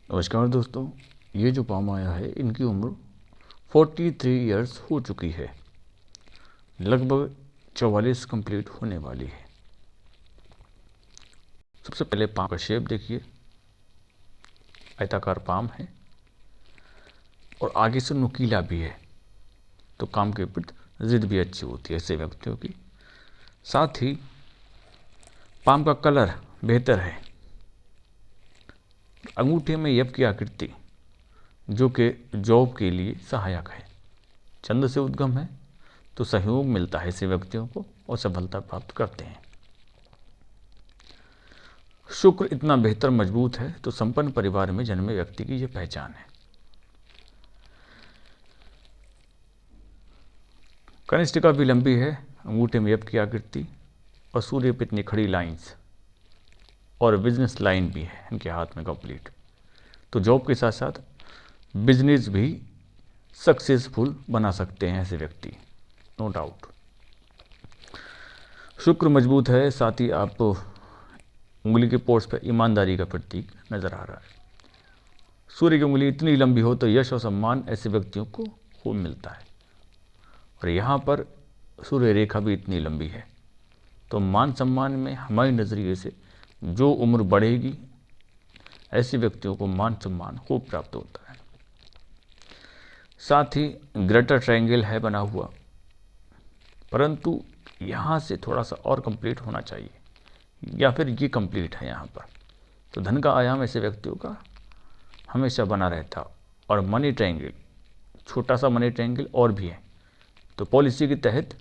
नमस्कार दोस्तों, ये जो पाम आया है इनकी उम्र 43 इयर्स हो चुकी है। लगभग 44 कंप्लीट होने वाली है। सबसे पहले पाम का शेप देखिए, आयताकार पाम है और आगे से नुकीला भी है, तो काम के प्रति जिद भी अच्छी होती है ऐसे व्यक्तियों की। साथ ही पाम का कलर बेहतर है। अंगूठे में यप की आकृति जो कि जॉब के लिए सहायक है। चंद्र से उद्गम है तो सहयोग मिलता है ऐसे व्यक्तियों को और सफलता प्राप्त करते हैं। शुक्र इतना बेहतर मजबूत है तो संपन्न परिवार में जन्मे व्यक्ति की यह पहचान है। कनिष्ठिका भी लंबी है, अंगूठे में यप की आकृति और सूर्य पे इतनी खड़ी लाइंस और बिजनेस लाइन भी है इनके हाथ में कंप्लीट। तो जॉब के साथ साथ बिजनेस भी सक्सेसफुल बना सकते हैं ऐसे व्यक्ति, नो डाउट। शुक्र मजबूत है, साथ ही आप उंगली के पोर्स पर ईमानदारी का प्रतीक नजर आ रहा है। सूर्य की उंगली इतनी लंबी हो तो यश और सम्मान ऐसे व्यक्तियों को खूब मिलता है। और यहाँ पर सूर्य रेखा भी इतनी लंबी है तो मान सम्मान में हमारे नज़रिए से जो उम्र बढ़ेगी ऐसे व्यक्तियों को मान सम्मान खूब प्राप्त होता है। साथ ही ग्रेटर ट्रायंगल है बना हुआ, परंतु यहाँ से थोड़ा सा और कंप्लीट होना चाहिए, या फिर ये कंप्लीट है यहाँ पर। तो धन का आयाम ऐसे व्यक्तियों का हमेशा बना रहता। और मनी ट्रायंगल, छोटा सा मनी ट्रायंगल और भी है, तो पॉलिसी के तहत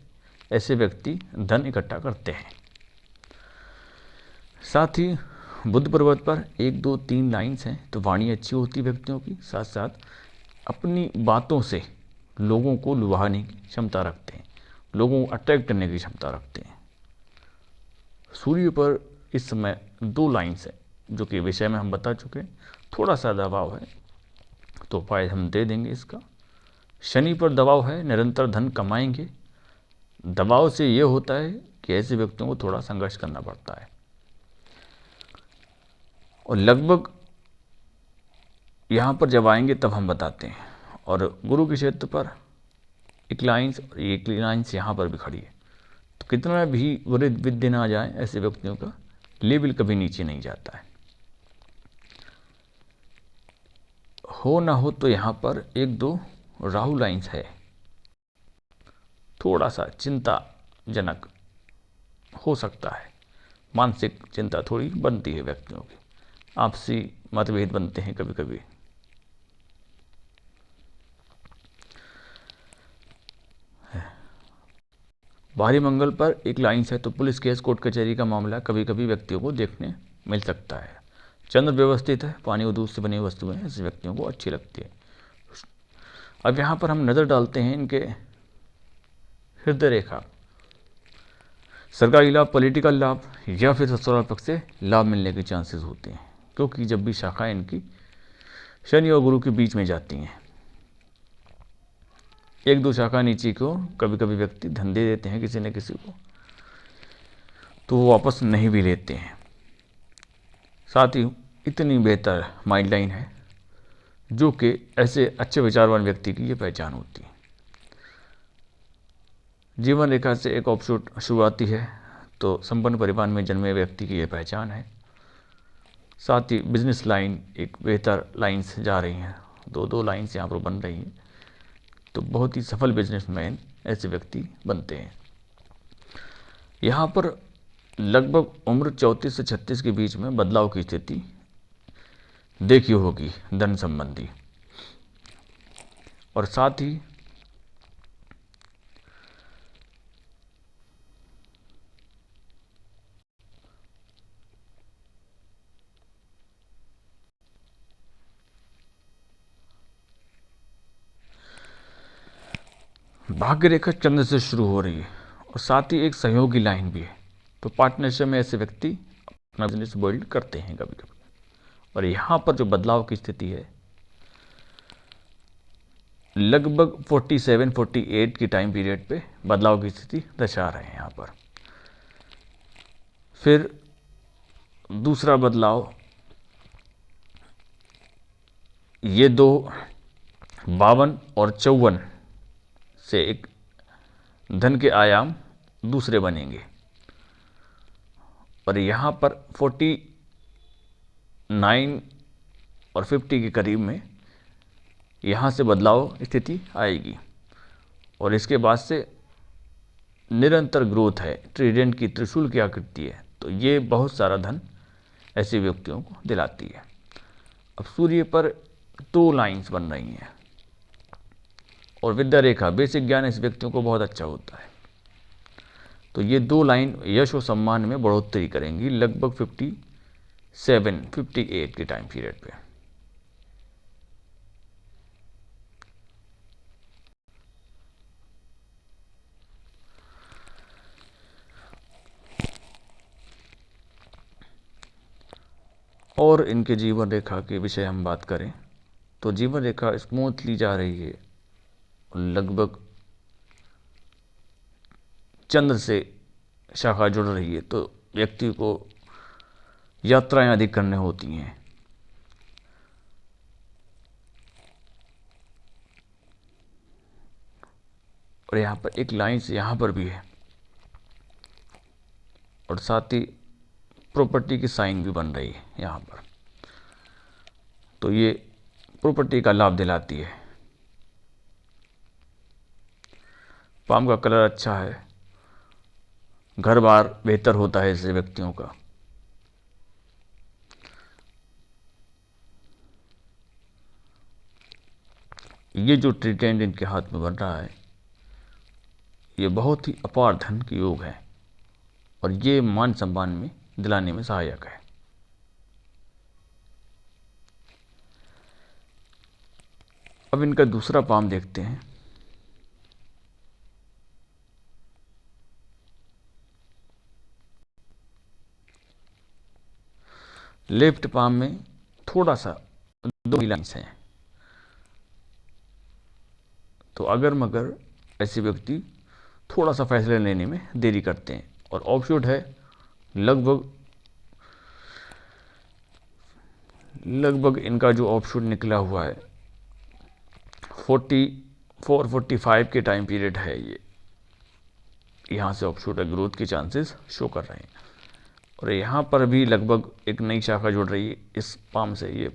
ऐसे व्यक्ति धन इकट्ठा करते हैं। साथ ही बुद्ध पर्वत पर 1 2 3 लाइन्स हैं तो वाणी अच्छी होती व्यक्तियों की। साथ साथ अपनी बातों से लोगों को लुभाने की क्षमता रखते हैं, लोगों को अट्रैक्ट करने की क्षमता रखते हैं। सूर्य पर इस समय 2 लाइन्स हैं जो कि विषय में हम बता चुके हैं। थोड़ा सा दबाव है तो उपाय हम दे देंगे इसका। शनि पर दबाव है, निरंतर धन कमाएंगे। दबाव से ये होता है कि ऐसे व्यक्तियों को थोड़ा संघर्ष करना पड़ता है। और लगभग यहाँ पर जब आएंगे तब हम बताते हैं। और गुरु के क्षेत्र पर एक लाइन्स और एक लाइन्स यहाँ पर भी खड़ी है, तो कितना भी बुरे विद्य ना जाए ऐसे व्यक्तियों का लेवल कभी नीचे नहीं जाता है। हो ना हो तो यहाँ पर 1 2 राहु लाइन्स है, थोड़ा सा चिंताजनक हो सकता है। मानसिक चिंता थोड़ी बनती है व्यक्तियों की, आपसी मतभेद बनते हैं कभी कभी। बाहरी मंगल पर एक लाइन्स है तो पुलिस केस कोर्ट कचहरी का मामला कभी कभी व्यक्तियों को देखने मिल सकता है। चंद्र व्यवस्थित है, पानी और दूध से बनी वस्तुएं ऐसे व्यक्तियों को अच्छी लगती है। अब यहाँ पर हम नज़र डालते हैं इनके हृदय रेखा। सरकारी लाभ, पॉलिटिकल लाभ या फिर ससुराल पक्ष से लाभ मिलने के चांसेस होते हैं, क्योंकि जब भी शाखाएं इनकी शनि और गुरु के बीच में जाती हैं, 1 2 शाखा नीचे को कभी कभी व्यक्ति धन दे देते हैं किसी न किसी को, तो वो वापस नहीं भी लेते हैं। साथ ही इतनी बेहतर माइंड लाइन है जो कि ऐसे अच्छे विचारवान व्यक्ति की ये पहचान होती है। जीवन रेखा से एक ऑफशूट शुरुआती है तो संपन्न परिवार में जन्मे व्यक्ति की ये पहचान है। साथ ही बिजनेस लाइन एक बेहतर लाइन्स जा रही हैं, 2 2 लाइन्स यहाँ पर बन रही हैं, तो बहुत ही सफल बिजनेसमैन ऐसे व्यक्ति बनते हैं। यहाँ पर लगभग उम्र 34 से 36 के बीच में बदलाव की स्थिति देखी होगी धन संबंधी। और साथ ही भाग्य रेखा चंद्र से शुरू हो रही है और साथ ही एक सहयोगी लाइन भी है, तो पार्टनरशिप में ऐसे व्यक्ति अपना बिजनेस बिल्ड करते हैं कभी कभी। और यहाँ पर जो बदलाव की स्थिति है लगभग 47 48 की टाइम पीरियड पे बदलाव की स्थिति दर्शा रहे हैं यहाँ पर। फिर दूसरा बदलाव ये दो 52 और 54 से एक धन के आयाम दूसरे बनेंगे, और यहाँ पर 49 और 50 के करीब में यहाँ से बदलाव स्थिति आएगी, और इसके बाद से निरंतर ग्रोथ है। ट्रीडेंट की त्रिशूल की आकृति है, तो ये बहुत सारा धन ऐसे व्यक्तियों को दिलाती है। अब सूर्य पर 2 लाइंस बन रही हैं, और विद्या रेखा बेसिक ज्ञान इस व्यक्तियों को बहुत अच्छा होता है। तो ये 2 लाइन यश और सम्मान में बढ़ोतरी करेंगी लगभग 58 के टाइम पीरियड पे। और इनके जीवन रेखा के विषय हम बात करें तो जीवन रेखा स्मूथली जा रही है, लगभग चंद्र से शाखा जुड़ रही है, तो व्यक्ति को यात्राएं अधिक करने होती हैं। और यहाँ पर एक लाइन से यहाँ पर भी है, और साथ ही प्रॉपर्टी की साइन भी बन रही है यहाँ पर, तो ये प्रॉपर्टी का लाभ दिलाती है। पाम का कलर अच्छा है, घर बार बेहतर होता है ऐसे व्यक्तियों का। ये जो ट्रीडेंट इनके हाथ में बन रहा है, ये बहुत ही अपार धन के योग है, और ये मान सम्मान में दिलाने में सहायक है। अब इनका दूसरा पाम देखते हैं। लेफ्ट पाम में थोड़ा सा 2 लाइन्स हैं, तो अगर मगर ऐसे व्यक्ति थोड़ा सा फैसले लेने में देरी करते हैं। और ऑफशूट है लगभग इनका जो ऑफशूट निकला हुआ है 44-45 के टाइम पीरियड है। ये यहाँ से ऑफशूट ग्रोथ के चांसेस शो कर रहे हैं, और यहाँ पर भी लगभग एक नई शाखा जुड़ रही है इस पाम से। ये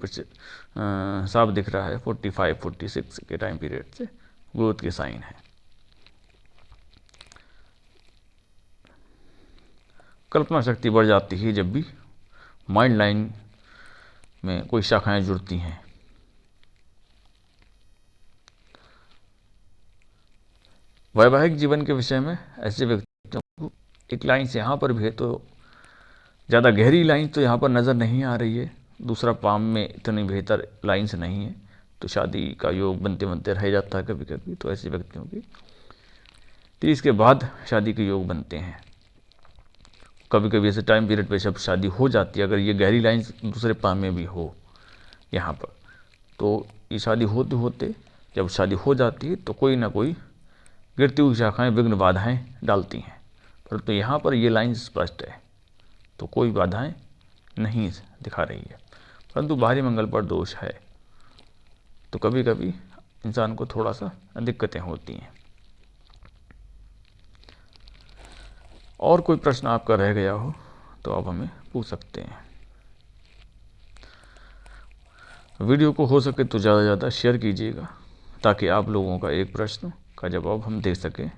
साफ दिख रहा है 45-46 के टाइम पीरियड से ग्रोथ के साइन है। कल्पना शक्ति बढ़ जाती है जब भी माइंड लाइन में कोई शाखाएं जुड़ती हैं। वैवाहिक जीवन के विषय में ऐसे व्यक्तियों को एक लाइन से यहाँ पर भी है, तो ज़्यादा गहरी लाइन तो यहाँ पर नज़र नहीं आ रही है। दूसरा पाम में इतनी बेहतर लाइन्स नहीं है, तो शादी का योग बनते बनते रह जाता है कभी कभी। तो ऐसे व्यक्तियों की 30 के बाद शादी के योग बनते हैं। कभी कभी ऐसे टाइम पीरियड पे जब शादी हो जाती है, अगर ये गहरी लाइन दूसरे पाम में भी हो यहाँ पर, तो ये शादी होते होते जब शादी हो जाती है तो कोई ना कोई गिरती हुई शाखाएं विघ्न बाधाएं डालती हैं। परंतु यहाँ पर ये लाइन स्पष्ट है, तो कोई बाधाएं नहीं दिखा रही है। परंतु भारी मंगल पर दोष है, तो कभी कभी इंसान को थोड़ा सा दिक्कतें होती हैं। और कोई प्रश्न आपका रह गया हो तो आप हमें पूछ सकते हैं। वीडियो को हो सके तो ज़्यादा से ज़्यादा शेयर कीजिएगा, ताकि आप लोगों का एक प्रश्न का जवाब हम दे सकें।